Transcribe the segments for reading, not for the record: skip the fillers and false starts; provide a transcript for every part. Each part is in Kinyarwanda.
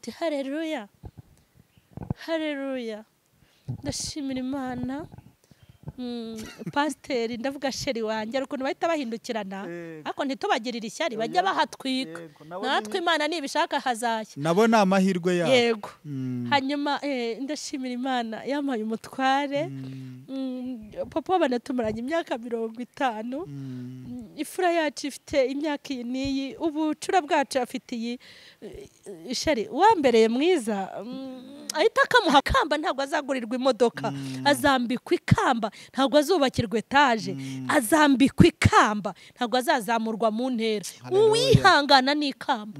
ati haleluya haleluya ndashimira Imana. Pasiteri ndavuga sheri wanjye ariko bahita bahindukirana ariko ntitubagirire ishyari bajya bahatwika natwe Imana nibishaka hazashya nabo ni amahirwe yabo. yego hanyuma ndashimira Imana yampaye umutware. Papa wabana tumaranye imyaka 50. Ifura yacu ifite imyaka iyi ubucura bwacu afitiye ishari wambereye mwiza ahita akamuha kamba ntabwo azagurirwa imodoka azambikwa ikamba ntabwo azubakirwa etaje azambikwa ikamba ntabwo azazamurwa mu ntera uwihangana n'ikamba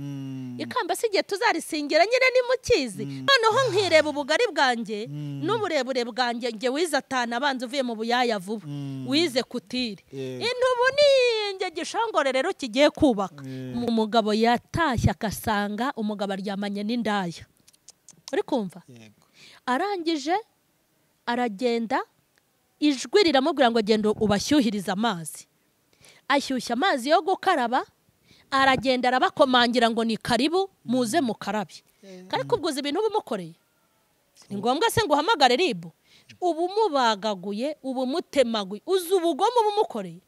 ikamba sigiye tuzarisingira nyine nimukizi noneho nkireba ubugari bwanjye n'uburebure bwanjye nge wize 5 abanza uvuye mu buyaya vuba wize kutire intubu ninge gishongore rero kigiye kubaka umugabo yatashye akasanga umugabo aryamanye n'indaya uri kumva arangije aragenda ijwi riramubwira ngo genda ubashyuhiriza amazi ashyushya amazi yo gukaraba aragenda arabakomangira ngo ni karibu muze mukarabe kari kubguza ibintu bumukoreye ni ngombwa se ngo uhamagare ribu ubu mubagaguye ubu mutemaguye uzi ubugome bumukoreye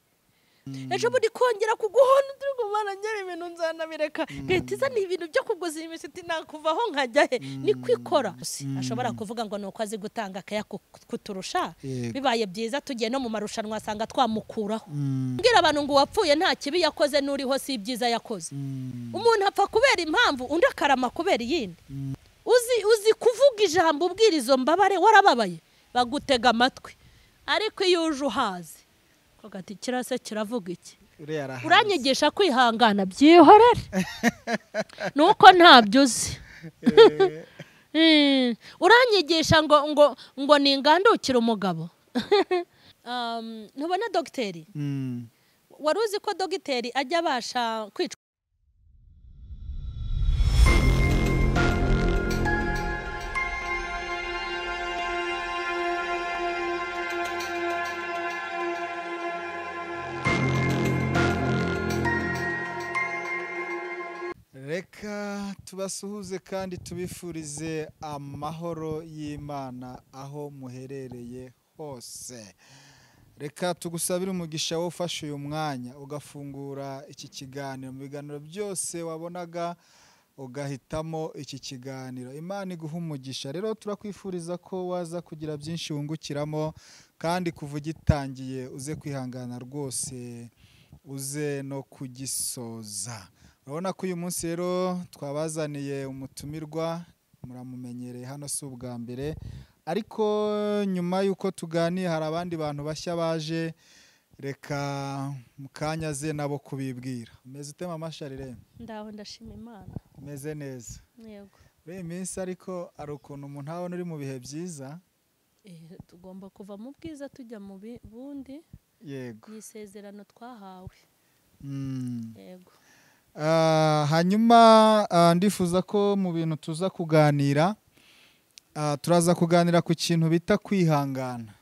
ejo buri kongera kuguhona turigumana nyere ibintu nzanabireka gahita ni ibintu byo kuguza imisiti nakuvaho nkajya he ni kwikora ashobora kuvuga ngo nuko azi gutanga akaya kuturusha bibaye byiza tugiye no mu marushanwa asanga twamukuraho ngira abantu ngo wapfuye nta kibi yakoze nuriho si ibyiza yakoze umuntu apfa kubera impamvu undi akarama kubera yindi uzi kuvuga ijambo ubwirizo mbabare warababaye bagutega amatwi ariko iyo uje uhazi gati kirase kiravuga iki uranyigisha kwihangana byihorere nuko ntabyo uzi uranyigisha ngo ningandukira umugabo ntubona dogiteri wari uzi ko dogiteri ajya abasha kwica reka tubasuhuze kandi tubifurize amahoro y'Imana aho muherereye hose. Reka tugusabire umugisha wo ufashe uyu mwanya ugafungura iki kiganiro mu biganiro byose wabonaga ugahitamo iki kiganiro. Imana iguha umugisha. Rero turakwifuriza ko waza kugira byinshi wungukiramo kandi kuva ugitangiye uze kwihangana rwose uze no kugisoza. Urabona ko uyu munsi rero twabazaniye umutumirwa muramumenyereye hano si ubwa mbere ariko nyuma yuko tuganiye hari abandi bantu bashya baje reka mukanya ze nabo kubibwira. Umeze ute mama Sharire? Ndaho ndashima Imana. Umeze neza? Yego. Muri minsi ariko ari ukuntu umuntu abona uri mu bihe byiza? Tugomba kuva mu bwiza tujya mu bundi. Yego. N'isezerano twahawe. Yego. Hanyuma ndifuza ko mu bintu tuza kuganira turaza kuganira ku kintu bita kwihangana.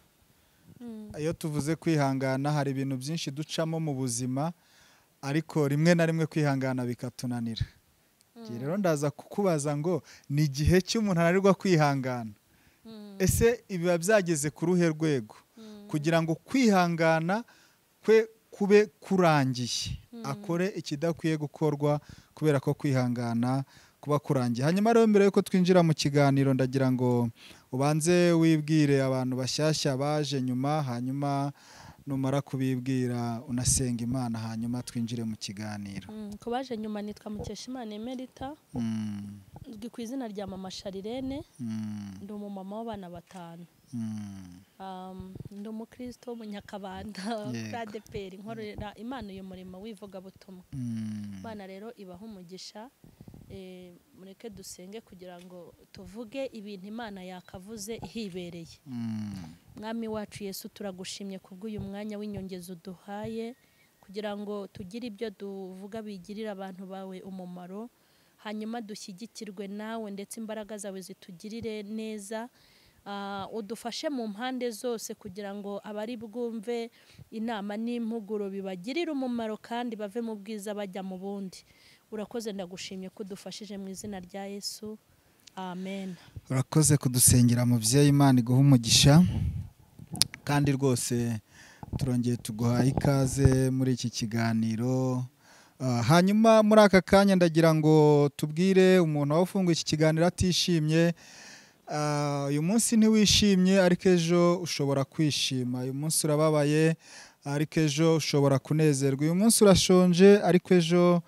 Iyo tuvuze kwihangana hari ibintu byinshi ducamo mu buzima ariko rimwe na rimwe kwihangana bikatunanira. Rero ndaza kukubaza ngo ni igihe cy'umuntu ananirwa kwihangana. Ese ibiba byageze ku ruhe rwego kugira ngo kwihangana kube kurangiye akore ikidakwiye gukorwa kubera ko kwihangana kuba kurangiye. Hanyuma rero mbere yuko twinjira mu kiganiro ndagira ngo ubanze wibwire abantu bashyashya baje nyuma hanyuma numara kubibwira unasenga Imana hanyuma twinjire mu kiganiro. Ko baje nyuma nitwa Mukeshimana Emerita. Ndi ku izina rya Mama Sharirene. Ndi umumama w'abana 5. Ndi umukristo w'umunyakabanda ADPR nkorera Imana uyu murimo wivuga butumwa. Bana rero ibaho umugisha mureke dusenge kugira ngo tuvuge ibintu Imana yakavuze ihibereye. Mwami wacu Yesu turagushimye kubw'uyu mwanya w'inyongezo duhaye kugira ngo tugire ibyo duvuga bigirira abantu bawe umumaro hanyuma dushyigikirwe nawe ndetse imbaraga zawe zitugirire neza. Udufashe mu mpande zose kugira ngo abari bwumve inama n'impuguro bibagirire umumaro kandi bave mu bwiza bajya mu bundi. Urakoze ndagushimye ko udufashije mu izina rya Yesu. amen. urakoze kudusengera muvyeyi, Imana iguha umugisha, kandi rwose turongeye tuguhaye ikaze muri iki kiganiro. Hanyuma muri aka kanya ndagira ngo tubwire umuntu wafunguye iki kiganiro atishimye. Uyu munsi ntiwishimye ariko ejo ushobora kwishima. Uyu munsi urababaye ariko ejo ushobora kunezerwa. Uyu munsi urashonje ariko ejo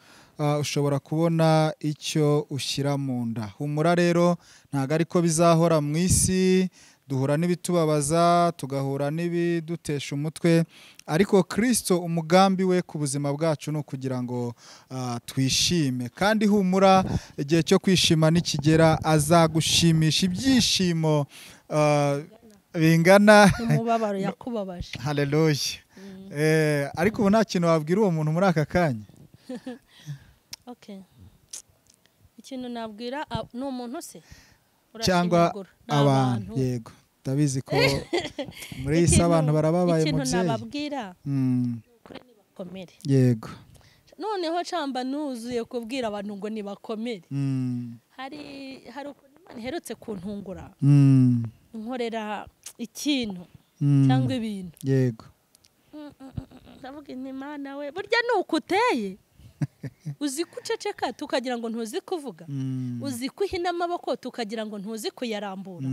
ushobora kubona icyo ushyira mu nda. Humura rero, ntabwo ariko bizahora mu isi. Duhura n'ibitubabaza, tugahura n'ibidutesha umutwe, ariko Kristo umugambi we ku buzima bwacu ni ukugira ngo twishime. Kandi humura, igihe cyo kwishima nikigera azagushimisha ibyishimo bingana n'umubabaro yakubabaje. Haleluya. Ariko ubu nta kintu wabwira uwo muntu muri aka kanya. Okay. Ikintu nabwira ni umuntu se cyangwa abantu. Yego, ndabizi ko muri isi abantu barababaye muvyeyi. Ikintu nababwira kuri nibakomere. Yego. Noneho camba nuzuye kubwira abantu ngo nibakomere. Hari ukuntu Imana iherutse kuntungura. Nkorera ikintu cyangwa ibintu. Yego. Ndavuga nti Imana we, burya nuko uteye. Uzi kuceceka tukagira ngo ntuzi kuvuga, uzi kuhina amaboko tukagira ngo ntuzi kuyarambura,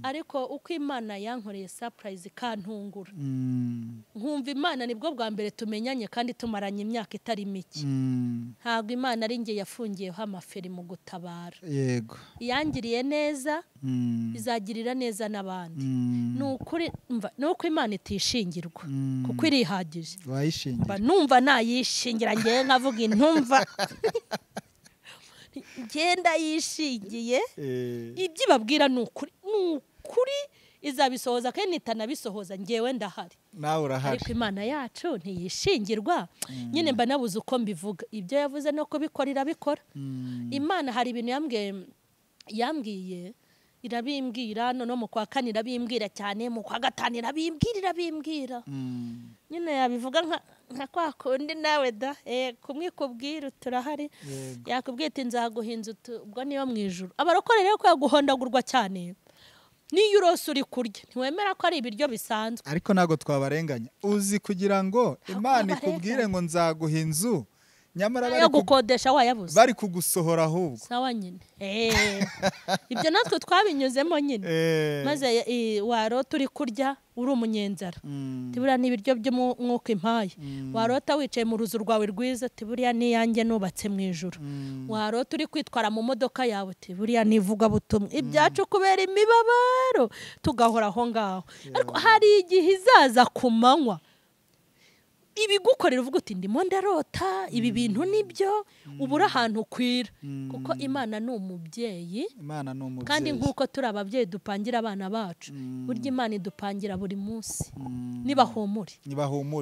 ariko uko Imana yankoreye surprise kantungura, nkumva Imana nibwo bwa mbere tumenyanye kandi tumaranye imyaka itari mike. Ntabwo Imana ari nge yafungiyeho amaferi mu gutabara. Yego. Yangiriye neza, izagirira neza n'abandi. Nuko Imana itishingirwa kuko irihagije. Wayishingira. Numva nayishingira ngiye nkavuga intumva. Ngenda yishingiye. Ibyo babwira nukuri izabisohoza kandi nitanabisohoza ngewe ndahari. Nawe urahari. Ariko Imana yacu ntiyishingirwa. Nyine mba nabuze uko mbivuga. Ibyo yavuze no kubikorera bikora. Imana hari ibintu yambwiye irabimbwira, none mu kwa kane irabimbwira cyane, mu kwa gatanu irabimbwira. Nyine yabivuga nka kwa kundi nawe da kumwikubwira turahari. Yakubwiye ati nzaguhinza ubwo niyo mu ijuru. Abarokore rero ko yaguhondagurwa cyane. Niyo urose uri kurya ntiwemera ko ari ibiryo bisanzwe. Ariko ntago twabarenganya. Uzi kugira ngo Imana ikubwire ngo nzaguha inzu, nyamara bari gukodesha wayabuze, bari kugusohora ahubwo. Sawa nyine. Ibyo natwe twabinyuzemo nyine. Maze warota uri kurya uri umunyenzara. Tiburiya n'ibiryo by'umwuka impaye. Warota wicaye mu ruzu rwawe rwiza, tiburiya niyanjye nubatse mu ijuru. Warota uri kwitwara mu modoka yawe, tiburiya nivuga butumwa. Ibyacu kubera imibabaro tugahora aho ngaho. Ariko hari igihe izaza ku manywa ibigukorera uvuga uti ndimo ndarota ibi bintu nibyo, ubura ahantu kwira. Kuko Imana ni umubyeyi. Kandi nkuko turi ababyeyi dupangira abana bacu, burya Imana idupangira buri munsi.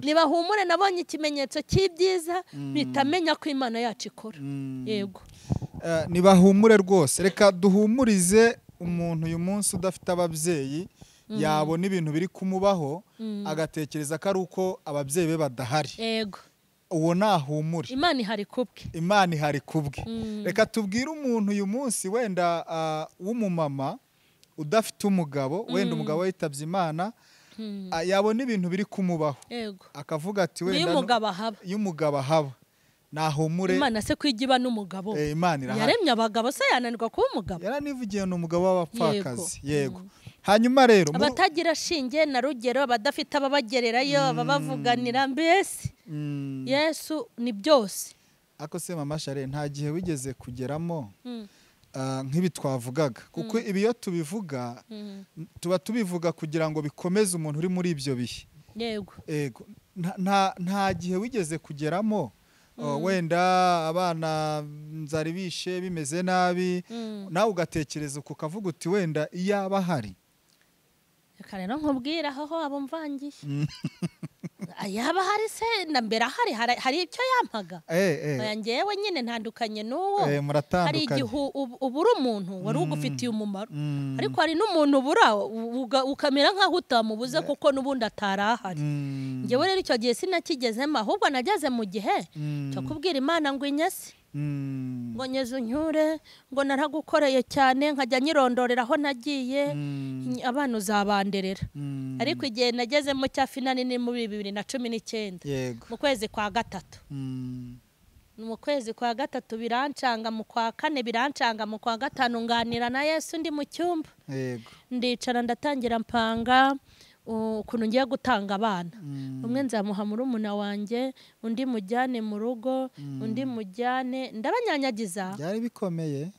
Nibahumure nabonye ikimenyetso cy'ibyiza bitamenya ko Imana yacu ikora. Yego. Nibahumure rwose. Reka duhumurize umuntu uyu munsi udafite ababyeyi, yabona ibintu biri kumubaho agatekereza ko ari uko ababyeyi be badahari. Yego. Uwo nahumure. Imana ihari kubwe. Imana ihari kubwe. Reka tubwire umuntu uyu munsi wenda w'umumama udafite umugabo, wenda umugabo yitabye Imana, yabona ibintu biri kumubaho. Yego. Akavuga ati wenda y'umugabo ahaba. Nahumure. Imana se kwigiba n'umugabo. Imana irahari. Yaremye abagabo se yananirwa kuba umugabo. Yaranivugiye n'umugabo w'abapfakazi. Yego. Hanyuma rero abatagira shinge na rugero, abadafite ababagererayo, ababavuganira, mbese Yesu ni byose. Ako se mama Share, nta gihe wigeze kugeramo nk'ibi twavugaga, kuko ibi iyo tubivuga tuba tubivuga kugira ngo bikomeze umuntu uri muri ibyo bihe. Yego. Yego. Nta gihe wigeze kugeramo wenda abana nzari bishe bimeze nabi, nawe ugatekereza uko ukavuga uti wenda iyaba ahari. Reka rero nkubwira aho abo mvangiye. Yaba hari se na mbere hari icyo yampaga. Ngewe nyine ntandukanye n'uwo. Hari igihe ubura umuntu wari ugufitiye umumaro, ariko hari n'umuntu ubura ukamera nk'aho utamubuze kuko n'ubundi atarahari. Ngewe rero icyo gihe sinakigezemo, ahubwo nageze mu gihe cyo kubwira Imana ngo inyase. ngo nyeze unyure ngo naragukoreye cyane nkajya nyirondorera aho nagiye abana uzabanderera ariko igihe nagezemo cya finani ni muri 2019 mu kwezi kwa gatatu mu kwezi kwa gatatu birancanga mu kwa kane birancanga mu kwa gatanu nganira na Yesu ndi mu cyumba ndicara ndatangira mpanga ukuntu ngiye gutanga abana umwe nzamuha murumuna wanjye undi mujyane mu rugo undi mujyane ndabanyanyagiza byari bikomeye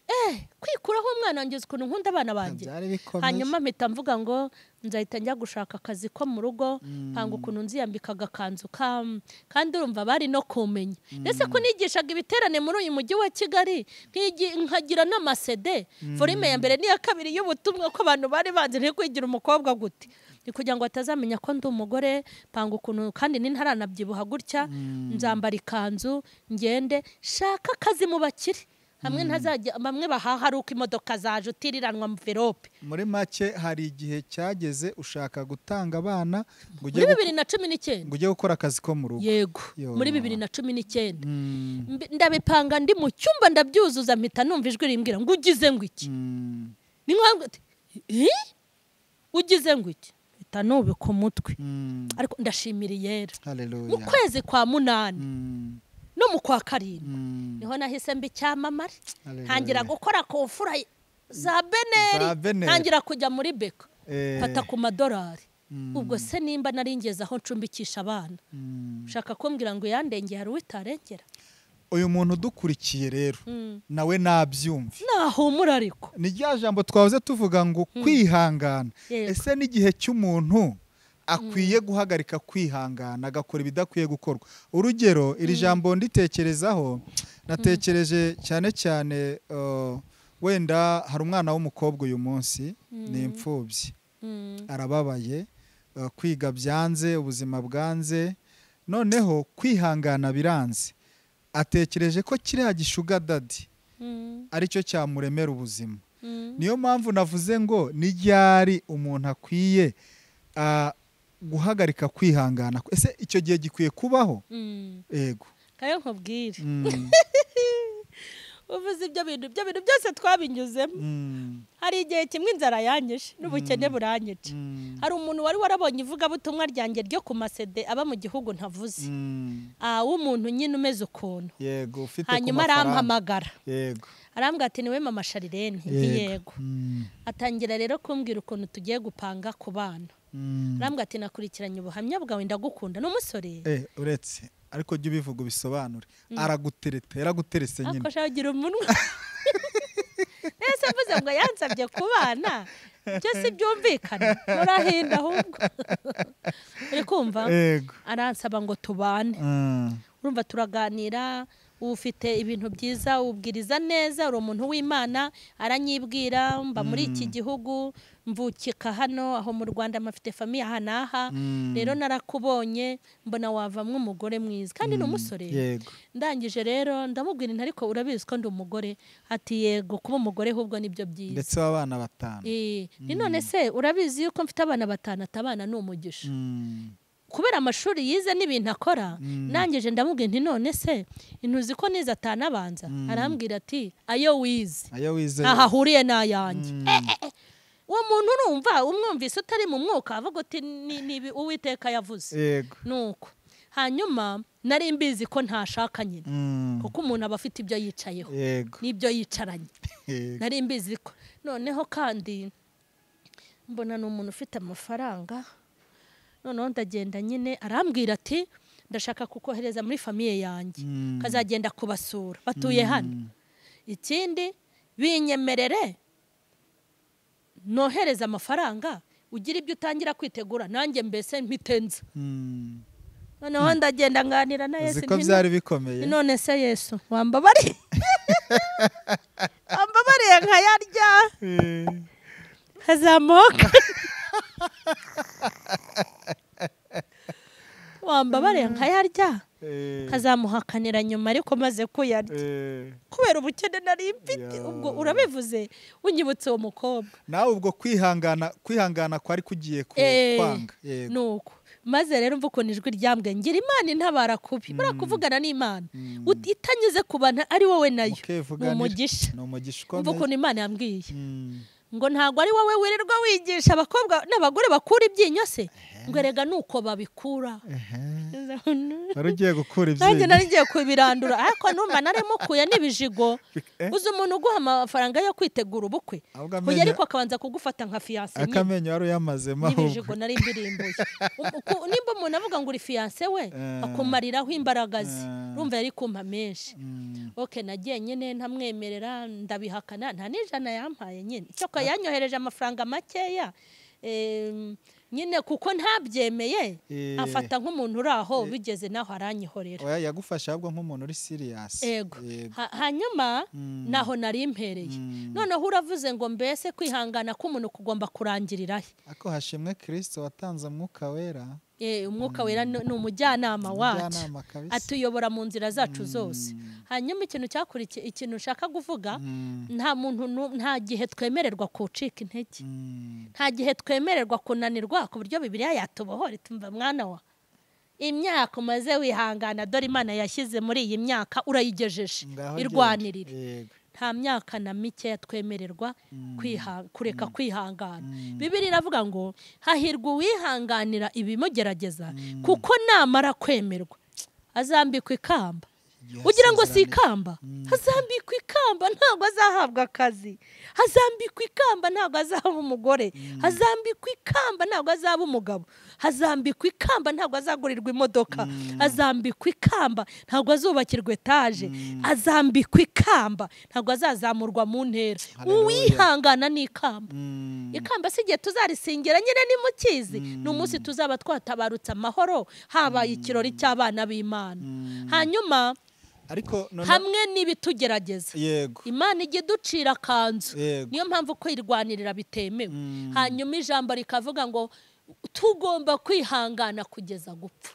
kwikuraho umwana wanjye ukuntu nkunda abana banjye hanyuma mpita mvuga ngo nzahita njya gushaka akazi ko mu rugo panga ukuntu nziyambika agakanzu kandi urumva bari no kumenya ndetse ko nigishaga ibiterane muri uyu mujyi wa Kigali nkagira n'amasede forime ya mbere n'iya kabiri y'ubutumwa ko abantu bari banze kwigira umukobwa gute ni kugira ngo batazamenya ko ndi umugore panga ukuntu kandi nintaranabyibuha gutya nzambara ikanzu ngende shaka akazi mu bakire hamwe ntazajya bamwe bahaha ari uko imodoka zaje utiriranwa mverope muri make hari igihe cyageze ushaka gutanga abana muri 2019 ngo ujye gukora akazi ko mu rugo yego muri 2019 ndabipanga ndi mu cyumba ndabyuzuza mpita numva ijwi rimbwira ngo ugize ngo iki ni nkwambwe ugize ngo iki nube ku mutwe ariko ndashimira yera mu kwezi kwa 8 no mu kwa 7 niho nahise mbi cyamamare ntangira gukora ku mfura za Beneri ntangira kujya muri Beka fata ku madolari ubwo se nimba naringeze aho ncumbikisha abana ushaka kumbwira ngo yandengeye hari witarengera uyu muntu dukurikiye rero nawe nabyumve nahumura ariko ni rya jambo twavuze tuvuga ngo kwihangana ese n'igihe cy'umuntu akwiye guhagarika kwihangana agakora ibidakwiye gukorwa urugero iri jambo nditekerezaho natekereje cyane cyane wenda hari umwana w'umukobwa uyu munsi ni imfubyi arababaye kwiga byanze ubuzima bwanze noneho kwihangana biranze atekereje ko kiriya gishuga dadi aricyo cyamuremera ubuzima niyo mpamvu navuze ngo n'iryari umuntu akwiye guhagarika kwihangana ese icyo gihe gikwiye kubaho yego kayo nkubwire uvuze ibyo bintu byose twabinyuzemo hari igihe kimwe inzara yanyishe n'ubukene buranyica hari umuntu wari warabonye ivugabutumwa ryanjye ryo ku masede aba mu gihugu ntavuze w'umuntu nyine umeze ukuntu yego ufite hanyuma arampamagara yego arambwira ati niwe mama Sharirene yego atangira rero kumbwira ukuntu tugiye gupanga ku bana arambwira ati nakurikiranye ubuhamya bwawe ndagukunda n'umusore uretse ariko jya ubivuga ubisobanure yaraguteretse nyine akosha ugira umunwa ese mvuze ngo yansabye ku bana byose byumvikana murahinda ahubwo uri kumva aransaba ngo tubane urumva turaganira ufite ibintu byiza ubwiriza neza uri umuntu w'Imana aranyibwira mba muri iki gihugu mvukika hano aho mu Rwanda mafite famiye hanaha rero narakubonye mbona wavamwe umugore mwiza kandi n'umusore ndangije rero ndamubwira ariko urabizi ko ndi umugore ati yego kuba umugore ahubwo nibyo byiza ndetse abana 5 ni none se urabizi yuko mfite abana 5 atabana n'umugisha kubera amashuri yize n'ibintu akora nangije ndamubwira nti none se intuzi ko niza atanabanza arambwira ati ayo wize ahahuriye n'ayanjye uwo muntu urumva umwumvise utari mu mwuka avuga uti ni Uwiteka yavuze nuko hanyuma nari mbizi ko ntashaka nyine kuko umuntu aba afite ibyo yicayeho n'ibyo yicaranye nari mbizi ko noneho kandi mbona ni umuntu ufite amafaranga noneho ndagenda nyine arambwira ati ndashaka kukohereza muri famiye yanjye kazagenda kubasura batuye hano ikindi binyemerere nohereza amafaranga ugira ibyo utangira kwitegura nanjye mbese mpitenza noneho ndagenda nganira na Yesu ko byari bikomeye none se Yesu wambabariye nkayarya hazamuka wambabariye nkayarya kazamuhakanira nyuma ariko maze kuyarya kubera ubukene nari mfite ubwo urabivuze unyibutse uwo mukobwa nawe ubwo kwihangana kwari kugiye kwanga nuko maze rero mva ukuntu ijwi ryambwiye ngira Imana intabara kubi buriya kuvugana n'Imana itanyuze ku bantu ari wowe nayo ni umugisha mva ukuntu Imana yambwiye ngo ntabwo ari wowe wirirwa wigisha abakobwa n'abagore bakura ibyinyo se ngo erega nuko babikura wari ugiye gukura ibyinyo nanjye nari ngiye kubirandura ariko numva naramukuye n'ibijigo uzi umuntu uguha amafaranga yo kwitegura ubukwe kugira ariko akabanza kugufata nka fiancé akamenyo wari uyamazemo n'ibijigo nari mbirimbuye nimba umuntu avuga ngo uri fiancé we akumariraho imbaraga ze urumva yari kumpa menshi nagiye nyine ntamwemerera ndabihakana nta n'ijana yampaye nyine icyo yanyohereje amafaranga makeya nyine kuko ntabyemeye afata nk'umuntu uri aho bigeze naho aranyihorera oya yagufasha ahubwo nk'umuntu uri serious yego hanyuma naho nari impereye noneho uravuze ngo mbese kwihangana k'umuntu kugomba kurangirira he ako hashimwe Kristo watanze umwuka wera umwuka wera ni umujyanama wacu atuyobora mu nzira zacu zose hanyuma ikintu ushaka kuvuga nta gihe twemererwa kucika intege nta gihe twemererwa kunanirwa ku buryo Bibiliya yatubohora itumva mwana wa imyaka umaze wihangana dore Imana yashyize muri iyi myaka urayigejeje irwanirire nta myaka na mike yatwemererwa kureka kwihangana Bibiliya iravuga ngo hahirwa uwihanganira ibimugerageza kuko namara kwemerwa azambikwa ikamba ugira ngo si ikamba hazambikwa ikamba ntabwo azahabwa akazi hazambikwa ikamba ntabwo azaba umugore hazambikwa ikamba ntabwo azaba umugabo hazambikwa ikamba ntabwo azagurirwa imodoka azambikwa ikamba ntabwo azubakirwa etaje azambikwa ikamba ntabwo azazamurwa mu ntera uwihangana n'ikamba ikamba si igihe tuzarisingira nyine nimukizi ni umunsi tuzaba twatabarutse amahoro habaye ikirori cy'abana b'Imana hanyuma hamwe n'ibitugerageza Imana ijya iducira akanzu niyo mpamvu kwirwanirira bitemewe hanyuma ijambo rikavuga ngo tugomba kwihangana kugeza gupfa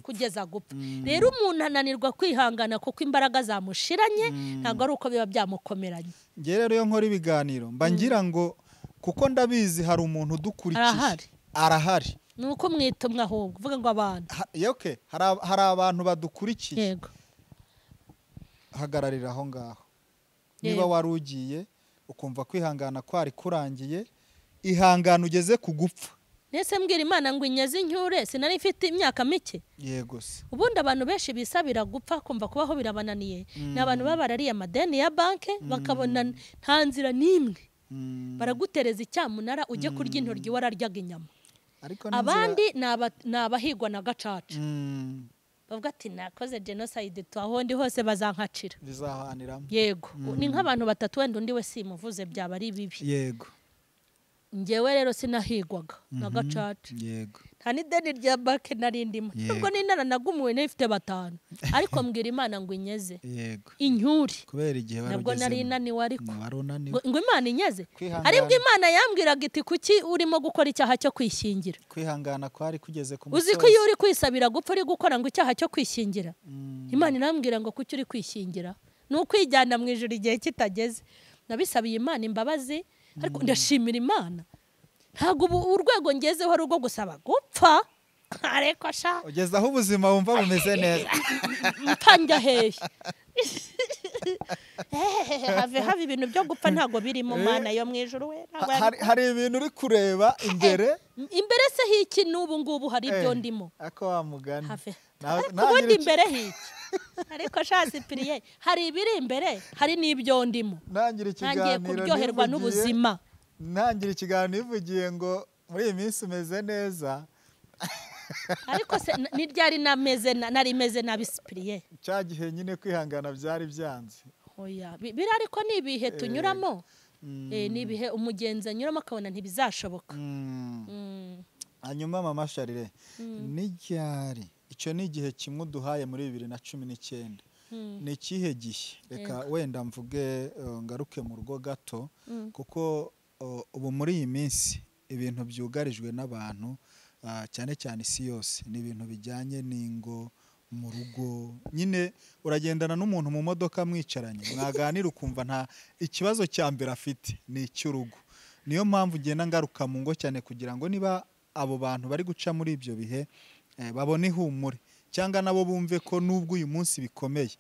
kugeza gupfa rero umuntu ananirwa kwihangana kuko imbaraga zamushiranye ntabwo ari uko biba byamukomeranye nge rero iyo nkora ibiganiro mba ngira ngo kuko ndabizi hari umuntu udukurikiye arahari ni uko mwitumwe ahubwo uvuga ngo abantu hari abantu badukurikiye yego hagararira aho ngaho niba wari ugiye ukumva kwihangana kwari kurangiye ihangana ugeze ku gupfa nese mbwira Imana ngo inyeze incyure sinari ifite imyaka mike yego se ubundi abantu benshi bisabira gupfa kumva kubaho birabananiye ni abantu babarariye amadeni ya banke bakabona nta nzira n'imwe baragutereza icyamunara ujye kurya intoryi wararyaga inyama abandi ni abahigwa na gacaca bavuga ati nakoze genocide aho ndi hose bazankacira bizahaniramo yego ni nk'abantu batatu wenda undi we simuvuze byaba ari bibi yego ngewe rero sinahigwaga na gacaca yego nta n'ideni rya banke nari ndimo nubwo n'intara nagumuwe n'ifite 5 ariko mbwira Imana ngo inyeze incyuri kubera igihe nabwo nari naniwe ariko ngo Imana inyeze aribwo Imana yambwiraga iti kuki urimo gukora icyaha cyo kwishingira kwihangana kwari kugeze ku musozi uzi ko iyo uri kwisabira gupfa uri gukora ngo icyaha cyo kwishingira Imana irambwira ngo kuki uri kwishingira ni ukwijyana mu ijuru igihe kitageze nabisabiye Imana imbabazi ariko ndashimira Imana ntabwo urwego ngezeho ari urwo gusaba gupfa ariko sha ugeze aho ubuzima wumva bumeze neza mpanja hehe have ibintu byo gupfa ntabwo birimo Mana yo mu ijuru we hari ibintu uri kureba imbere se hiki n'ubu ngubu hari ibyo ndimo ako wamugana ubundi imbere hiki ariko shasi piriye hari ibiri imbere hari n'ibyo ndimo nangiye kuryoherwa n'ubuzima ntangira ikiganiro ivugiye ngo muri iyi minsi umeze neza ariko se n'iryari nari meze nabi sipiriye cya gihe nyine kwihangana byari byanze oya biri ariko nibihe tunyuramo nibihe umugenzi anyuramo akabona ntibizashoboka hanyuma mama Sharire n'iryari icyo ni igihe kimwe duhaye muri 2019 ni ikihe gihe reka wenda mvuge ngaruke mu rugo gato kuko ubu muri iyi minsi ibintu byugarijwe n'abantu cyane cyane isi yose ni ibintu bijyanye n'ingo mu rugo nyine uragendana n'umuntu mu modoka mwicaranye mwaganira ukumva nta ikibazo cya mbere afite ni icy'urugo niyo mpamvu ugenda ngaruka mu ngo cyane kugira ngo niba abo bantu bari guca muri ibyo bihe babone ihumure, cyangwa nabo bumve ko nubwo uyu munsi bikomeye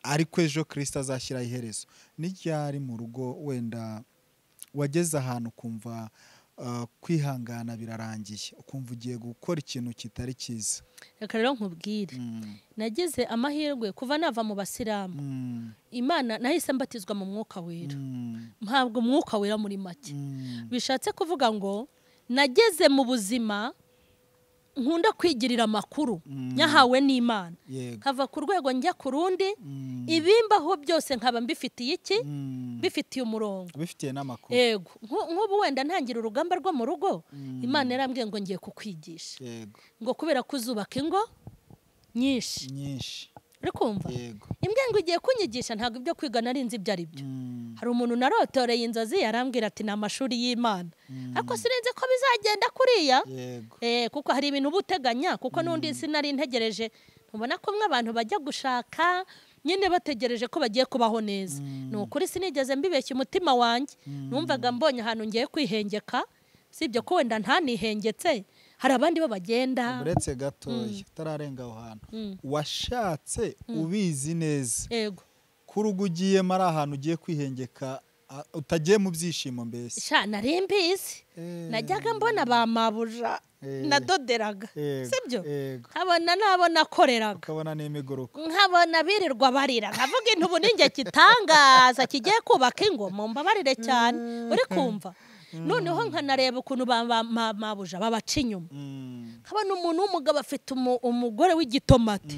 ariko ejo Kristo azashyiraho iherezo. N'iryari mu rugo wenda wageze ahantu ukumva kwihangana birarangiye, ukumva ugiye gukora ikintu kitari cyiza? Reka rero nkubwire, nagize amahirwe kuva nava mu basilamu, Imana nahise mbatizwa mu mwuka wera, mpabwa umwuka wera muri make. Bishatse kuvuga ngo nageze mu buzima nkunda kwigirira amakuru nyahawe n'Imana, hava ku rwego njya ku rundi, ibimbaho byose nkaba mbifitiye iki, bifitiye umurongo, bifitiye n'amakuru. Yego, nk'ubu wenda ntangira urugamba rwo mu rugo, Imana yarambwiye ngo ngiye kukwigisha, ngo kubera kuzubaka ingo nyinshi. Uri kumva? Imbwa ngo igiye kunyigisha, ntabwo ibyo kwiga nari nzi ibyo ari byo. Hari umuntu narotoreye inzozi yarambwira ati ni amashuri y'Imana, ariko sirinze ko bizagenda kuriya, kuko hari ibintu ubuteganya, kuko n'undi sinari ntegereje. Ubona ko mwe abantu bajya gushaka nyine bategereje ko bagiye kubaho neza. Ni ukuri sinigeze mbibeshya umutima wanjye, numvaga mbonye ahantu ngiye kwihengeka, sibyo ko wenda ntanihengetse, hari abandi bo bagenda. Uretse gatoya tararenga aho hantu, washatse ubizi neza ko urugo ugiyemo ari ahantu ugiye kwihengeka, utagiye mu byishimo mbese? Sha nari mbizi, najyaga mbona ba mabuja nadoderaga, sibyo, nkabona nabo nakoreraga, ukabona n'imiguruko, nkabona birirwa barira, nkavuga intubu ninjye kitangaza kigiye kubaka ingo, mumbabarire cyane. Uri kumva? Noneho nkanareba ukuntu mabuja babaca inyuma, nkabona umuntu w'umugabo afite umugore w'igitomati,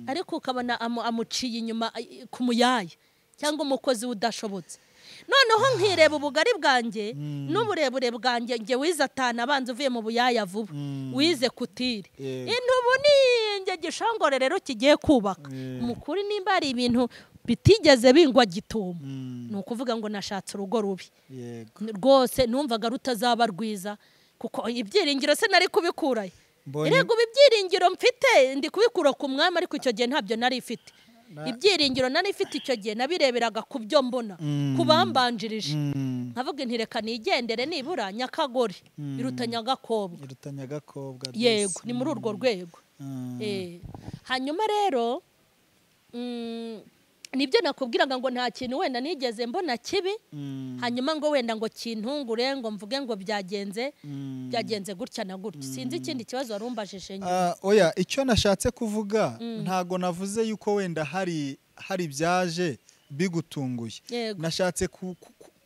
ariko ukabona amuciye inyuma ku muyaya cyangwa umukozi udashobotse. Noneho nkireba ubugari bwanjye n'uburebure bwanjye, nge wize 5 abanza uvuye mu buyaya vuba, wize kutire, intubu ninjye gishongore rero kigiye kubaka. Mukuri nimba ari ibintu bitigeze bingwa gitumo, ni ukuvuga ngo nashatse urugo rubi rwose, numvaga rutazaba rwiza, kuko ibyiringiro se nari kubikurayo. Erego ibyiringiro mfite ndi kubikura ku mwami, ariko icyo gihe ntabyo nari ifite. Ibyiringiro nari ifite icyo gihe nabireberaga ku byo mbona, kubambanjirije. Nkavuga nti reka nigendere, nibura Nyakagore iruta Nyagakobwa. Yego, ni muri urwo rwego. Hanyuma rero nibyo nakubwiraga ngo nta kintu wenda nigeze mbona kibi, hanyuma ngo wenda ngo kintungure ngo mvuge ngo byagenze gutya na gutya. Sinzi ikindi kibazo warumbajije nyine. Oya, icyo nashatse kuvuga ntago navuze yuko wenda hari byaje bigutunguye. Nashatse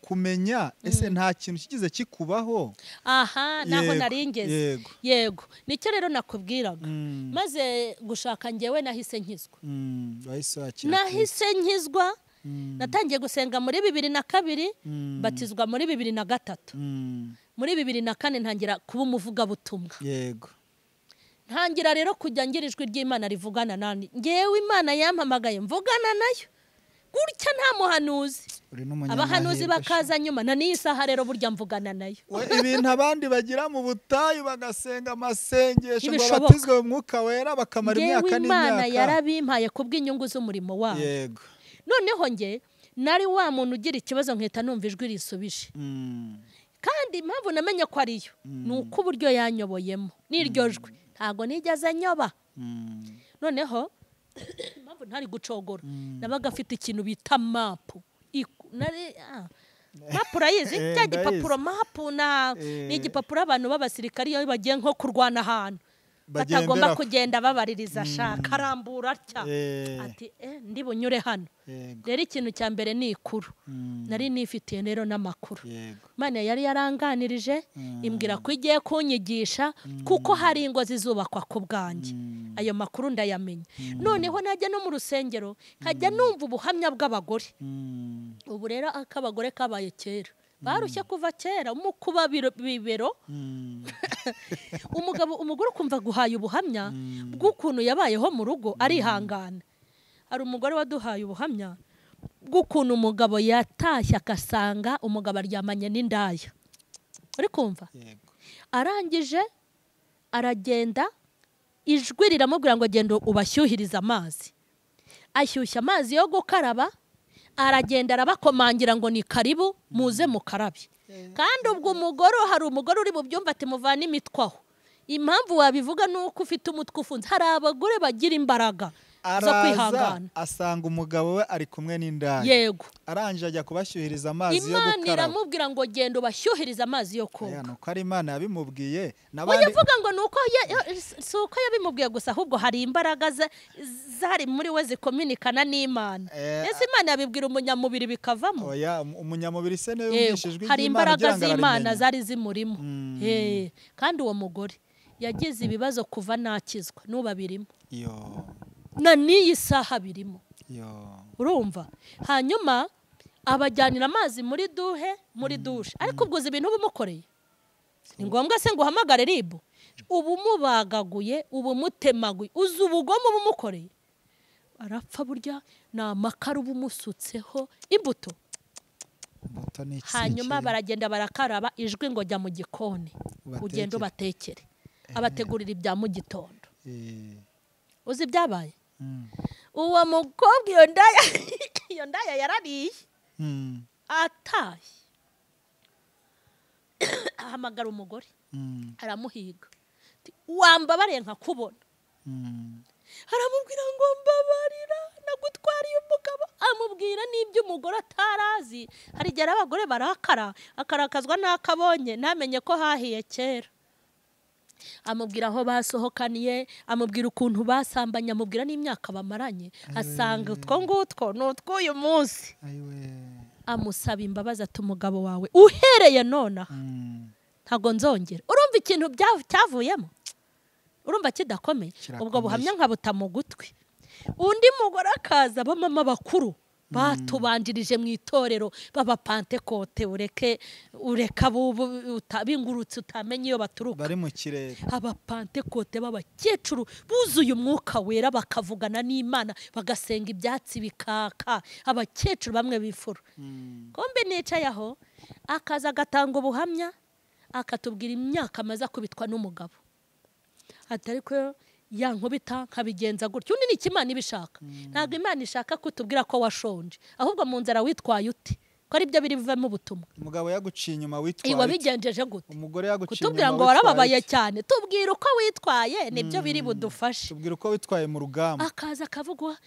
kumenya ese nta kintu kigize kikubaho. Aha, naho naringeze. Yego, nicyo rero nakubwiraga. Maze gushaka ngewe nahise nkizwa. Nahise nkizwa, natangiye gusenga muri 2002, batizwa muri 2003. Muri 2004 ntangira kuba umuvugabutumwa. Yego. Ntangira rero kujya ngira ijwi ry'Imana rivugana nani. Ngewe Imana yampamagaye mvugana nayo. Gutya nta muhanuzi. Abahanuzi bakaza nyuma, na n'isaha rero burya mvugana nayo. Ibintu abandi bagira mu butayu bagasenga amasengesho ngo batizwe mu mwuka wera bakamara imyaka n'imyaka. Imana yarabimpaye kubw'inyungu z'umurimo wayo. Yego. Noneho nge nari wa muntu ugira ikibazo nkita numva ijwi risubije. Kandi impamvu namenye ko ariyo nuko uburyo yanyoboyemo n'iryo jwi ntago nigeze nyoba. Noneho impamvu ntari gucogora, nabaga afite ikintu bita mapu. Mapu urayizi? Cya gipapuro mapu ni igipapuro abantu b'abasirikari iyo bagiye nko kurwana ahantu batagomba kugenda babaririza, shaka arambura atya ati ndi bunyure hano. Rero ikintu cya mbere ni ikuru, nari nifitiye rero n'amakuru. Imana yari yaranganirije imbwira ko igiye kunyigisha, kuko hari ingo zizubakwa ku bwanjye. Ayo makuru ndayamenya. Noneho najya no mu rusengero nkajya numva ubuhamya bw'abagore. Ubu rero ak'abagore kabaye kera, barushye kuva kera, umukuba bibero. Umugore ukumva guhaye ubuhamya bw'ukuntu yabayeho mu rugo arihangana. Hari umugore waduhaye ubuhamya bw'ukuntu umugabo yatashye agasanga umugabo aryamanye n'indaya. Uri kumva? Arangije aragenda, ijwi riramubwira ngo genda ubashyuhiriza amazi. Ashyushya amazi yo gukaraba, aragenda arabakomangira ngo ni karibu muze mukarabye. Kandi ubwo hari umugore uri mu byumba ati muvane imitwaho. Impamvu wabivuga nuko ufite umutwe ufunze. Hari abagore bagira imbaraga zo kwihangana. Asanga umugabo we ari kumwe n'indaya. Yego. Aranje ajya kubashyuhiriza amazi yo gukaraba. Imana iramubwira ngo genda ubashyuhiriza amazi yo koga. Nuko ari Imana yabimubwiye. Oya vuga ngo nuko suko yabimubwiye gusa ahubwo hari imbaraga zari muri we zikominikana n'Imana. Ese Imana yabibwira umunyamubiri bikavamo. Oya umunyamubiri se ne yumvishijwe hari imbaraga z'Imana zari zimurimo. Kandi uwo mugore yagize ibibazo kuva nakizwa n'ubabirimo. Na n'iyi saha birimo. Urumva? Hanyuma abajyanira amazi muri dushe. Ariko ubwo ibintu bumukoreye. Ni ngombwa se ngo uhamagare ribu. Ubu mubagaguye, ubu mutemaguye, uzi ubugome bumukoreye. Arapfa burya ni amakara ubumusutseho imbuto. Hanyuma baragenda barakaraba ijwi ngo jya mu gikoni. Ugenda ubatekere. Abategurira ibya mu gitondo. Uzi byabaye? Uwo mukobwa iyo ndaya yarariye. Ataye. Ahamagara umugore. Aramuhiga. Wambabariye nkakubona. Aramubwira ngo mbabarira nagutwariye umugabo. Amubwira n'ibyo umugore atarazi. Hari igihe abagore barakara akarakazwa n'akabonye ntamenye ko hahiye kera. Amubwira aho basohokaniye, amubwira ukuntu basambanye, amubwira n'imyaka bamaranye. Asanga utwo ngutwo n'utw'uyu munsi. Amusaba imbabazi ati umugabo wawe uhereye nona ntago nzongera. Urumva ikintu cyavuyemo? Urumva kidakomeye? Ubwo buhamya nkabuta mu gutwi. Undi mugore akaza bamama bakuru batubanjirije mu itorero baba Pentecote ureka bingurutse utamenye iyo baturuka. Bari mu kirere. Aba Pentecote b'abakecuru buzuye umwuka wera bakavugana n'Imana bagasenga ibyatsi bikaka. Abakecuru bamwe bifura. Kombe nicaye aho akaza agatanga ubuhamya akatubwira imyaka amaze kubitwa n'umugabo. Atariko yankubita nkabigenza gutyo. Undi ni Imana ibishaka. Ntabwo Imana ishaka kutubwira ko washonje. Ahubwo mu nzara witwaye uti. Ko ari byo biri bivamo ubutumwa. Umugabo yaguciye inyuma witwaye. Iwa bigenjeje gute? Umugore yaguciye inyuma. Kutubwira ngo warababaye cyane. Tubwira uko witwaye nibyo biri budufashe. Tubwira uko witwaye mu rugamba. Akaza akavugwa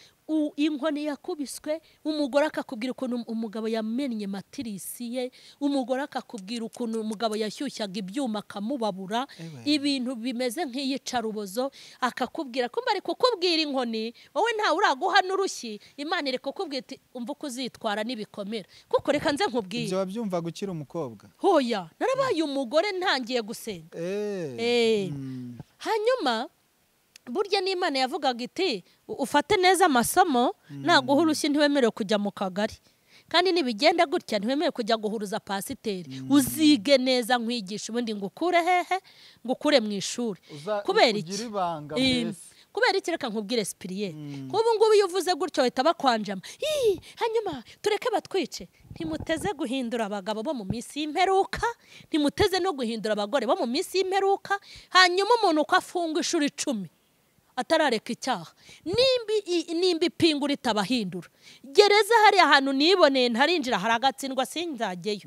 inkoni yakubiswe. Umugore akakubwira ukuntu umugabo yamennye matirisi ye. Umugore akakubwira ukuntu umugabo yashyushyaga ibyuma akamubabura. Ibintu bimeze nk'iyicarubozo. Akakubwira ko bari kukubwira inkoni wowe nta uraguha n'urushyi. Imana iri kukubwira iti umva uko uzitwara nibikomera. Kuko reka nze nkubwire. Ibyo wabyumva gukira umukobwa. Hoya narabaye umugore ntangiye gusenga. Hanyuma burya n'Imana yavugaga iti ufate neza amasomo naguha urushyi ntiwemerewe kujya mu kagari. Kandi nibigenda gutya ntiwemerewe kujya guhuruza pasiteri. Uzige neza nkwigisha ubundi ngukure hehe ngukure mu ishuri. Kubera iki? Kubera iki reka nkubwire Spiriye. Kubu ngubu iyo uvuze gutyo bahita bakwanjama. Hanyuma tureke batwice. Ntimuteze guhindura abagabo bo mu minsi y'imperuka. Ntimuteze no guhindura abagore bo mu minsi y'imperuka. Hanyuma umuntu uko afunga ishuri 10 atarareka icyaha. Nimba ipingu ritabahindura. Gereza hari ahantu niboneye ntarinjira haragatsindwa sinzageyo.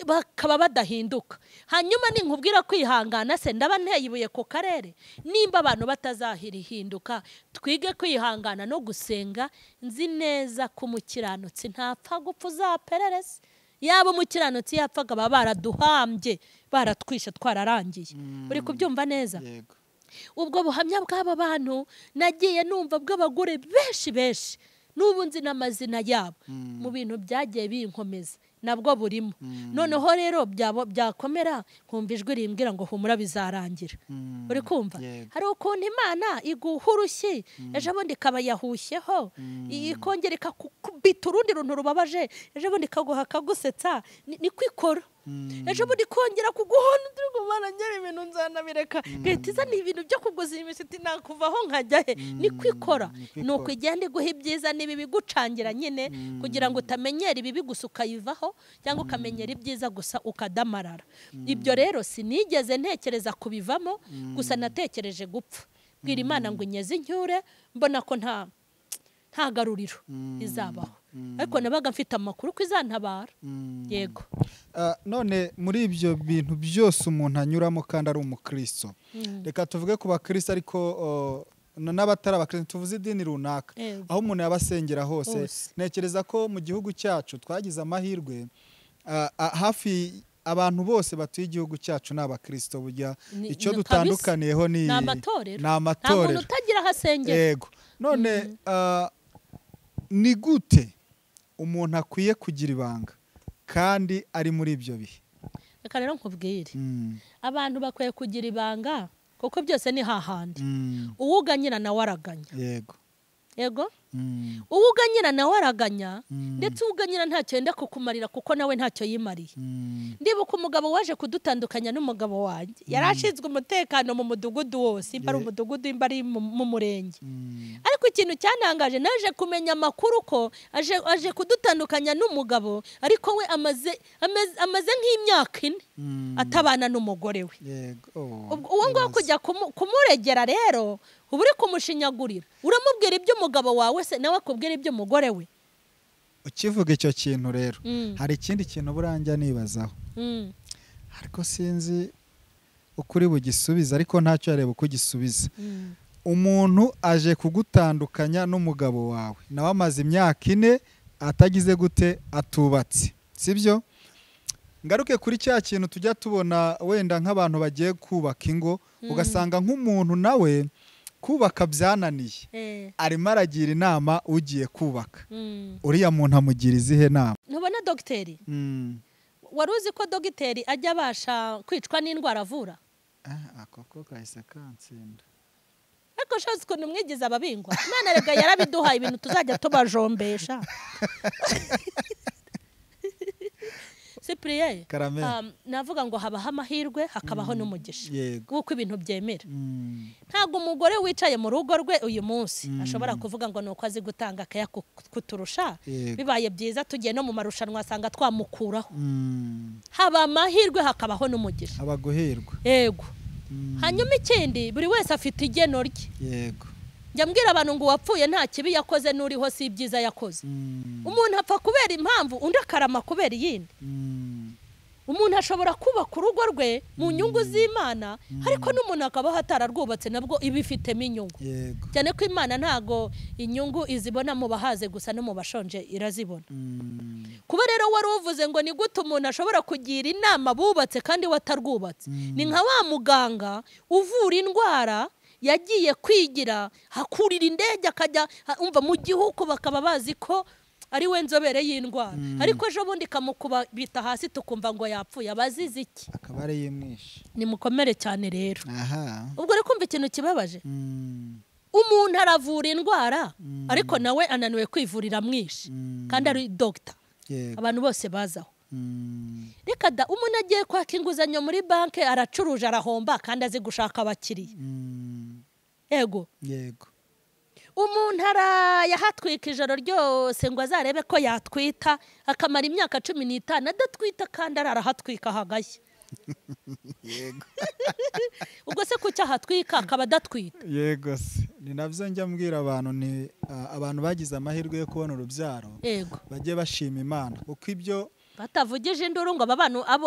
Bakaba badahinduka. Hanyuma ninkubwira kwihangana se ndaba nteyibuye ku karere. Nimba abantu batazahira ihinduka twige kwihangana no gusenga. Nzi neza ko umukiranutsi ntapfa gupfa uzaperereze. Yaba umukiranutsi yapfaga baba baraduhambye baratwisha twararangiye. Uri kubyumva neza? Yego. Ubwo buhamya bw'aba bantu nagiye numva bw'abagore benshi n'ubu nzi n'amazina yabo mu bintu byagiye binkomeza nabwo burimo. Noneho rero byakomera nkumva ijwi rimbwira ngo humura bizarangira. Uri kumva? Hari ukuntu Imana iguha urushyi ejo bundi ikaba yahushyeho ikongera ikakubita urundi runtu rubabaje ejo bundi ikaguha kagusetsa ni kwikora. Ejo bundi kongera kuguhona Mana ngere ibintu nzanabireka. Gahita ni ibintu byo kuguza imisiti nakuvaho nkajya he. Ni kwikora. Nuko igende guha ibyiza nibibi gucangira nyine kugira ngo utamenyera ibibi gusa ukayivaho cyangwa ukamenyera ibyiza gusa ukadamarara. Ibyo rero sinigeze ntekereza kubivamo gusa natekereje gupfa. Bwira Imana ngo inyeze incyure mbona ko nta garuriro izabaho. ariko nabaga mfite amakuru ko izantabara. Yego. None muri ibyo bintu byose umuntu anyuramo kandi ari umukristo, reka tuvuge ku bakristo ariko n'abatari abakristo, tuvuze idini runaka, aho umuntu yabasengera hose. Ntekereza ko mu gihugu cyacu twagize amahirwe, hafi abantu bose batuye igihugu cyacu ni abakristo. Burya icyo dutandukaniyeho ni amatorero. Nta muntu utagira aho asengera. Yego. None ni gute umuntu akwiye kugira ibanga kandi ari muri ibyo bihe? Reka rero nkubwire, abantu bakwiye kugira ibanga kuko byose ni hahandi. Uwuganyira nawe araganya. Yego. Yego. Uwuganyira nawe araganya, ndetse uwuganyira ntacyo yenda kukumarira kuko nawe ntacyo yimariye. Ndibuka umugabo waje kudutandukanya n'umugabo wanjye, yari ashinzwe umutekano mu mudugudu wose, imba ari umudugudu, imba ari mu murenge. Ariko ikintu cyantangaje, naje kumenya amakuru ko aje kudutandukanya n'umugabo, ariko we amaze nk'imyaka 4 atabana n'umugore we. Uwo ngo kujya kumuregera rero uba uri kumushinyagurira, uramubwira ibyo umugabo wawe se nawe akubwira ibyo umugore we. Ukivuga icyo kintu rero, hari ikindi kintu buranja nibazaho, ariko sinzi ukuri bugisubiza, ariko ntacyo yareba uko gisubiza. Umuntu aje kugutandukanya n'umugabo wawe, nawe amaze imyaka 4 atagize gute, atubatse, sibyo? Ngaruke kuri cya kintu tujya tubona wenda nk'abantu bagiye kubaka ingo, ugasanga nk'umuntu nawe kubaka byananiye, arimo aragira inama ugiye kubaka. Uriya muntu amugira izihe nama? Ntubona dogiteri? Wari uzi ko dogiteri ajya abasha kwicwa n'indwara avura? Akoko kahise kansinda. Ariko shazi ukuntu mwigize ababingwa. Imana rega yarabiduhaye ibintu tuzajya tubajombesha. Cyprien, navuga ngo habaho amahirwe hakabaho n'umugisha kuko ibintu byemera. Ntabwo umugore wicaye mu rugo rwe uyu munsi ashobora kuvuga ngo nuko azi gutanga akaya kuturusha. Bibaye byiza tugiye no mu marushanwa asanga twamukuraho. Haba amahirwe hakabaho n'umugisha. Abaguhirwa. Yego. Hanyuma ikindi, buri wese afite igeno rye. Yego. Njya mbwira abantu ngo wapfuye nta kibi yakoze n'uriho si ibyiza yakoze. Umuntu apfa kubera impamvu, undi akarama kubera iyindi. Umuntu ashobora kubaka urugo rwe mu nyungu z'Imana, ariko n'umuntu akabaho atararwubatse nabwo ibifitemo inyungu. Cyane ko Imana ntago inyungu izibona mu bahaze gusa no mu bashonje irazibona. Kuba rero wari uvuze ngo ni gute umuntu ashobora kugira inama bubatse kandi watarwubatse, ni nka wa muganga uvura indwara yagiye kwigira, hakurira indege akajya umva mu gihugu bakaba bazi ko ari we nzobere y'indwara, ariko ejo bundi kamukuba bita hasi tukumva ngo yapfuye. Abazize iki? Akaba ari yimwishe. Ni mukomere cyane rero. Ubwo rero kumva ikintu kibabaje, umuntu aravura indwara ariko nawe ananiwe kwivurira mwishe, kandi ari doctor abantu bose bazaho. Reka da, umuntu agiye kwaka inguzanyo muri banki aracuruje arahomba kandi azi gushaka abakiriya. Yego. Umuntu yahatwika ijoro ryose ngo azarebe ko yatwita, akamara imyaka 15 adatwita kandi arahatwika hagashya. Yego. Ubwo se kucya hatwika akaba adatwita? Yego se. Ni navyo njya mbwira abantu, ni abantu bagize amahirwe yo kubona urubyaro, bagiye bashima Imana kuko ibyo batavugije induru ngo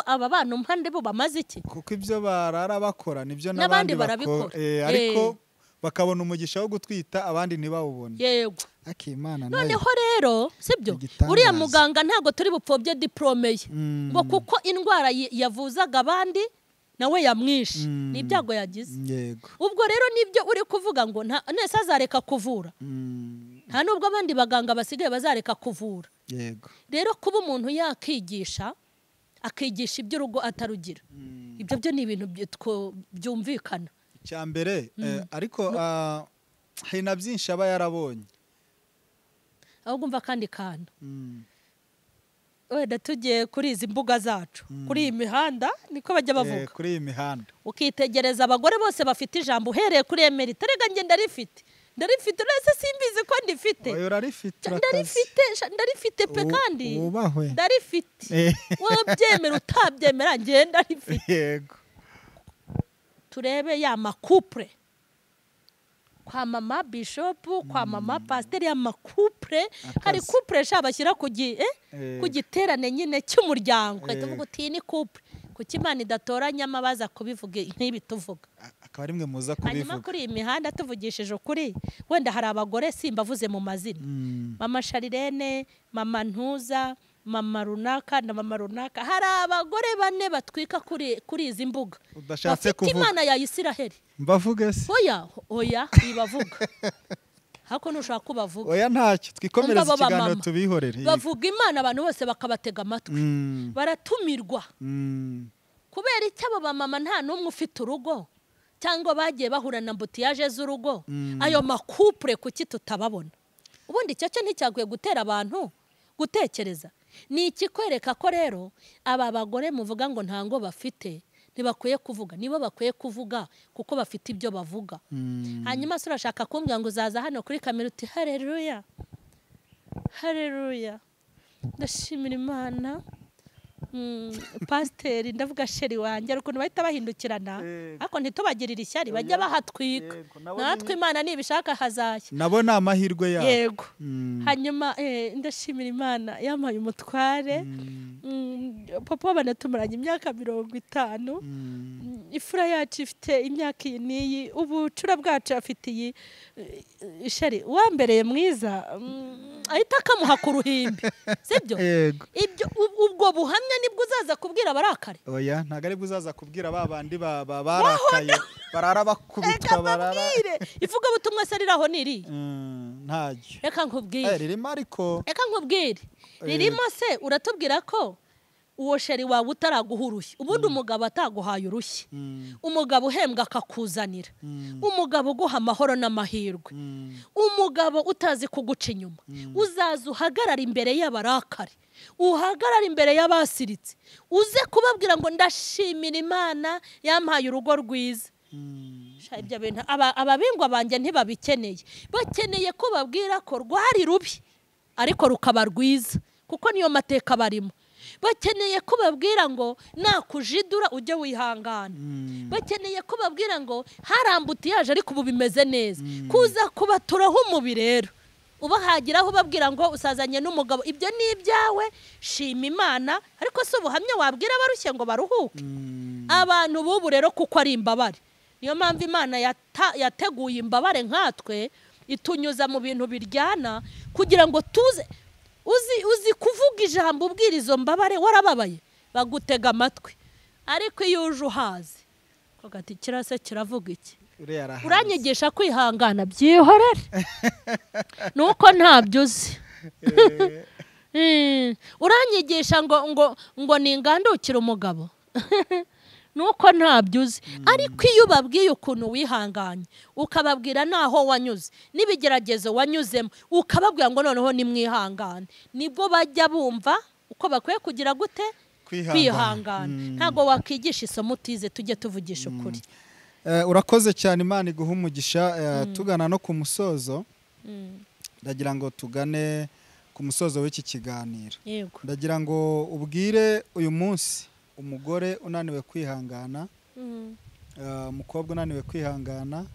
aba bantu mpande bo bamaze iki, kuko ibyo barara bakora nibyo n'abandi bakora. Ariko bakabona umugisha wo gutwita abandi ntibawubone. Yego. Akimana noneho rero sibyo, uriya muganga ntago turi bupfobye diplome ye ngo kuko indwara yavuzaga abandi nawe yamwishe, ni ibyago yagize. Yego. Ubwo rero nibyo uri kuvuga ngo nese azareka kuvura, nta nubwo abandi baganga basigaye bazareka kuvura. Yego. Rero kuba umuntu yakigisha akigisha iby'urugo atarugira, ibyo byo ni ibintu byumvikana. Cyambere ariko hari na byinshi aba yarabonye. Aho gumva kandi kantu. Wenda tugiye kuri izi mbuga zacu, kuri iyi mihanda niko bajya bavuga. Kuri iyi mihanda. Ukitegereza abagore bose bafite ijambo, uhereye kuri Emerita, rega nge ndarifite nese simbizi ko ndifite. Oyo rarifite. Ndarifite pe kandi. Ubahwe. Ndarifite. Wabyemera utabyemera nge ndarifite. Yego. Turebe ya makupre kwa mama Bishop, kwa mama Pasiteri, y'amakupure. Hari kupure sha bashyira ku giterane nyine cy'umuryango. Tuvuga uti ni kupure. Kuki Imana idatoranya amabaza kubivuga nk'ibi tuvuga. Akaba ari mwe muza kubivuga. Hanyuma kuri iyi mihanda tuvugishije ukuri, wenda hari abagore simbavuze mu mazina. Mama Sharirene, mama Ntuza, mama runaka na mama runaka. Hari abagore bane batwika kuri izi mbuga. Udashatse kuvuga. Imana ya Isiraheli. Mbavuge se. Oya ibavuga. Hako nushaka kubavuga. Oya ntacyo twikomereza ikiganiro tubihorere. Bavuga Imana abantu bose bakabatega amatwi. Baratumirwa. Kubera iki abo bamama nta numwe ufite urugo cyangwa bagiye bahura na mbutiyaje z'urugo. Ayo makupure kuki tutababona? Ubundi icyo cyo nticyaguye gutera abantu gutekereza. Ni ikikwereka ko rero aba bagore muvuga ngo ntango bafite ntibakwiye kuvuga, nibo bakwiye kuvuga kuko bafite ibyo bavuga. Hanyuma se urashaka kumbwira ngo uzaza hano kuri kamera uti haleluya haleluya ndashimira Imana. Pasiteri ndavuga sheri wanjye ariko bahita bahindukirana ariko ntitubagirire ishyari bajya bahatwika. Natwe Imana nibishaka hazashya. Nabo ni amahirwe yabo. Yego. Hanyuma ndashimira Imana yampaye umutware. Papa banatumuranye imyaka 50. Ifura yacu ifite imyaka iyi ubucura bwacu afite iyi sheri wambereye mwiza ahita akamuha ku ruhimbi sibyo? Ibyo ubwo buhamya nibwo uzaza kubwira barakare. Oya ntago ari buzaza kubwira babandi barakaye barara bakubitwa barara. Ivuga butumwa se riraho niri ntajyo. Reka nkubwire. Ririmo ariko. Reka nkubwire. Ririmo se uratubwira ko uwo sheri wawe utaraguha urushyi. Ubundi umugabo ataguhaye urushyi. Umugabo uhembwa akakuzanira. Umugabo uguha amahoro n'amahirwe. Umugabo utazi kuguca inyuma. Uzaza uhagarara imbere y'abarakare. Uhagarara imbere y'abasiritse. Uze kubabwira ngo ndashimira Imana yampaye urugo rwiza. Ibyo bintu ababingwa banje ntibabikeneye. Bakeneye ko babwira ko rwari rubi ariko rukaba rwiza kuko niyo mateka barimo. Bakeneye ko babwira ngo nakujidura ujye wihangana. Bakeneye ko babwira ngo harambutiyaje ariko ubu bimeze neza. Kuza kubaturaho umubiri rero ubahagiraho babwira ngo usazanye n'umugabo ibyo ni ibyawe shima Imana ariko se ubuhamya wabwira barushye ngo baruhuke. Abantu bubu rero kuko ari imbabare niyo mpamvu Imana yateguye imbabare nkatwe itunyuza mu bintu biryana kugira ngo tuze uzi kuvuga ijambo ubwira izo mbabare warababaye bagutega amatwi ariko iyo uje uhazi kogati kirase kiravuga iki uranyigisha kwihangana byihorere nuko ntabyo uzi. Uranyigisha ngo ningandukire umugabo nuko ntabyo uzi. Ariko iyo ubabwiye ukuntu wihanganye ukababwira naho wanyuze n'ibigeragezo wanyuzemo ukababwira ngo noneho nimwihangane nibwo bajya bumva uko bakwiye kugira gute kwihangana. Ntago wakigisha isomo utize tujye tuvugisha ukuri. Urakoze cyane Imana iguha umugisha. Tugana no ku musozo ndagira ngo tugane ku musozo w'iki kiganiro. Ndagira ngo ubwire uyu munsi umugore unaniwe kwihangana, umukobwa unaniwe kwihangana,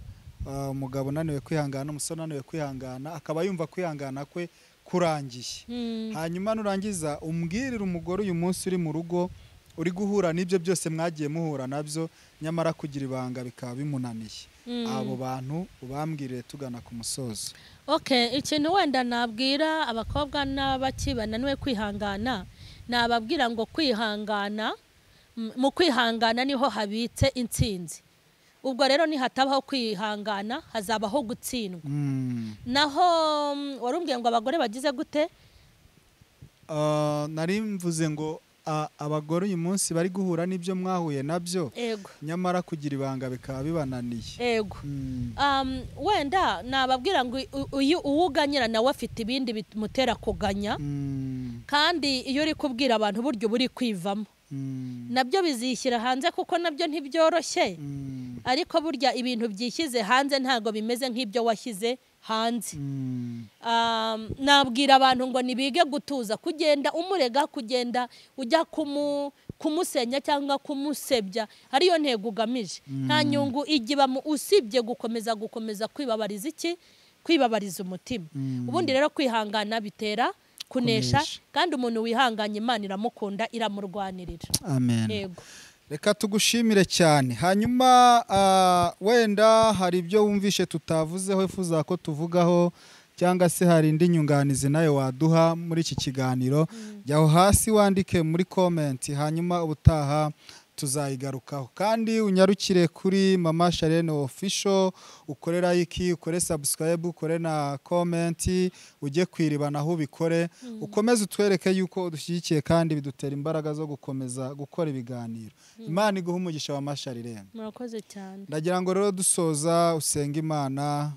umugabo unaniwe kwihangana, umusore unaniwe kwihangana akaba yumva kwihangana kwe kurangiye. Hanyuma nurangiza umbwirire umugore uyu munsi uri mu rugo uri guhura n'ibyo byose mwagiye muhura nabyo nyamara kugira ibanga bikaba bimunaniye. Abo bantu ubambwirire tugana ku musozo. Ikintu wenda nabwira abakobwa n'abakibana niwe kwihangana nababwira ngo kwihangana mu kwihangana niho habitse intsinzi. Ubwo rero nihatabaho kwihangana hazabaho gutsindwa. Naho warumbwiye ngo abagore bagize gute? Nari mvuze ngo abagore uyu munsi bari guhura n'ibyo mwahuye nabyo nyamara kugira ibanga bikaba bibananiye. Wenda nababwira ngo uwuganyira nawe afite ibindi bimutera kuganya kandi iyo uri kubwira abantu buryo buri kwivamo nabyo bizishyira hanze kuko nabyo ntibyoroshye. Ariko burya ibintu byishyize hanze ntago bimeze nk'ibyo washyize hanze. Nabwira abantu ngo nibige gutuza, kugenda umurega, kugenda ujya kumusenya cyangwa kumusebya ariyo ntego ugamije, nta nyungu igibamo usibye gukomeza kwibabariza kwibabariza umutima. Ubundi rero kwihangana bitera kunesha, kandi umuntu wihanganye Imana iramukunda, iramurwanirira. Amen. Yego. Reka tugushimire cyane. Hanyuma wenda hari ibyo wumvishe tutavuzeho wifuza ko tuvugaho, cyangwa se hari indi nyunganizi nayo waduha muri iki kiganiro, jyaho hasi wandike muri comment, hanyuma ubutaha tuzayigarukaho. Kandi unyarukire kuri Mama Sharene Official, ukorera iki, ukore subscribe, ukore na comment, ujye kwiribana aho ubikore, ukomeze utwereke yuko udushyigikiye kandi bidutera imbaraga zo gukomeza gukora ibiganiro. Imana iguha umugisha wa Mama Sharene. Murakoze cyane. Ndagira ngo rero dusoza usenga Imana,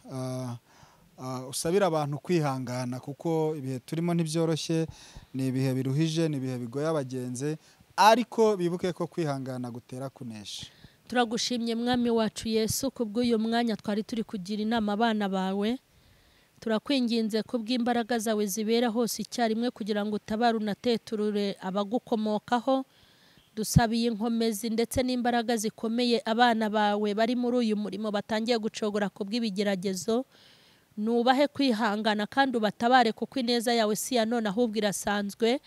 usabira abantu kwihangana, kuko ibihe turimo ntibyoroshye, ni ibihe biruhije, ni ibihe bigoye abagenzi, ariko bibuke ko kwihangana gutera kunesha. Turagushimye Mwami wacu Yesu kubw'uyu mwanya twari turi kugira inama abana bawe. Turakwinginze kubw'imbaraga zawe zibera hose icyarimwe, kugira ngo utabare unateturure abagukomokaho. Dusabiye inkomezi ndetse n'imbaraga zikomeye abana bawe bari muri uyu murimo batangiye gucogora kubw'ibigeragezo. Nubahe kwihangana kandi ubatabare, kuko ineza yawe si ya none ahubwo irasanzwe.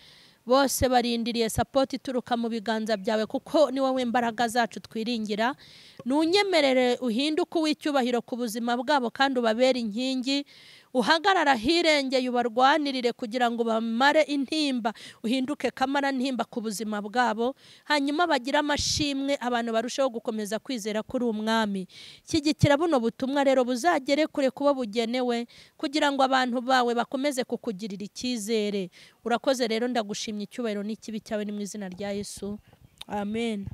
Bose barindiriye support ituruka mu biganza byawe, kuko ni wowe imbaraga zacu twiringira. Nunyemerere uhinduke uw'icyubahiro ku buzima bwabo, kandi ubabere inkingi. Uhagarara hirengeye ubarwanirire kugira ngo bamare intimba, uhinduke kamara ntimba ku buzima bwabo. Hanyuma bagira amashimwe, abantu barushaho gukomeza kwizera kuri umwami. Shyigikira buno butumwa rero buzagere kure kuba bugenewe, kugira ngo abantu bawe bakomeze kukugirira icyizere. Urakoze rero, ndagushimye, icyubahiro n'ikibi cyawe ni mu izina rya Yesu. Amen.